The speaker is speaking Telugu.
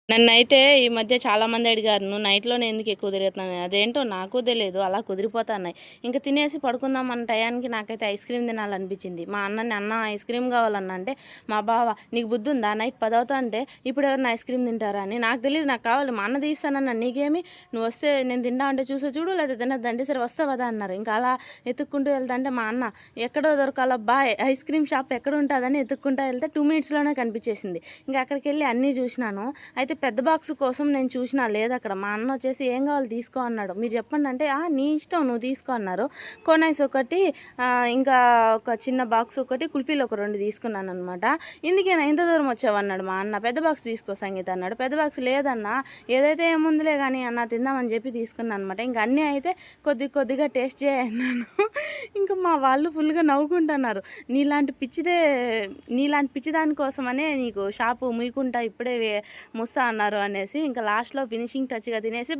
నన్నైతే ఈ మధ్య చాలామంది అడిగారు, "నువ్వు నైట్‌లోనే ఎందుకు ఎక్కువ తిరుగుతున్నావు?" అదేంటో నాకు తెలీదు. అలా కుదిరిపోతన్నాయి. ఇంక తినేసి పడుకుందాం అన్న టయానికి నాకైతే ఐస్ క్రీమ్ తినాలనిపించింది. మా అన్నని, "అన్న ఐస్ క్రీమ్ కావాలన్నా" అంటే మా బావ, "నీకు బుద్ధుందా? నైట్ 10 అవుతాంటే ఇప్పుడు ఎవరైనా ఐస్ క్రీమ్ తింటారా?" అని. నాకు తెలీదు, నాకు కావాలి. మా అన్న తీస్తానన్నాడు. "నీకేమి? నువ్వొస్తే నేను తింటా అంటే చూసో చూడు, లేకపోతే తినొద్దంటే సరే వస్తా పదా" అన్నారు. ఇంకా అలా ఎతుక్కుంటూ వెళ్తాంటే మా అన్న, "ఎక్కడో దొరకాలబ్బా ఐస్ క్రీమ్ షాప్ ఎక్కడుంటాదని" ఎతుక్కుంటా వెళ్తే 2 మినిట్స్‌లోనే కనిపించేసింది. ఇంక అక్కడికెళ్ళి అన్నీ చూసినాను. అయితే పెద్ద బాక్స్ కోసం నేను చూసినా లేదక్కడ. మా అన్న వచ్చేసి, "ఏం కావాలి తీసుకో" అన్నాడు. "మీరు చెప్పండి" అంటే, నీ ఇష్టం నువ్వు తీసుకో" అన్నారు. కోన్ ఐస్ ఒకటి, ఇంకా ఒక చిన్న బాక్స్ ఒకటి, కుల్ఫీలు ఒక 2 తీసుకున్నాననమాట. "ఇందుకేనా ఇంత దూరం వచ్చావన్నాడు మా అన్న. "పెద్ద బాక్స్ తీసుకో సంగీత" అన్నాడు. "పెద్ద బాక్స్ లేదన్నా, ఏదైతే ఏముందిలే గానీ అన్న తిందామని" చెప్పి తీసుకున్నా అనమాట. ఇంక అన్నీ అయితే కొద్దిగా టేస్ట్ చేయి అన్నాను. ఇంకా మా వాళ్ళు ఫుల్‌గా నవ్వుకుంటున్నారు. నీలాంటి పిచ్చిదాని కోసమనే నీకు షాపు మూయకుంటా ఇప్పుడే మూస్తా అన్నారు" అనేసి. ఇంకా లాస్ట్‌లో ఫినిషింగ్ టచ్‌గా తినేసి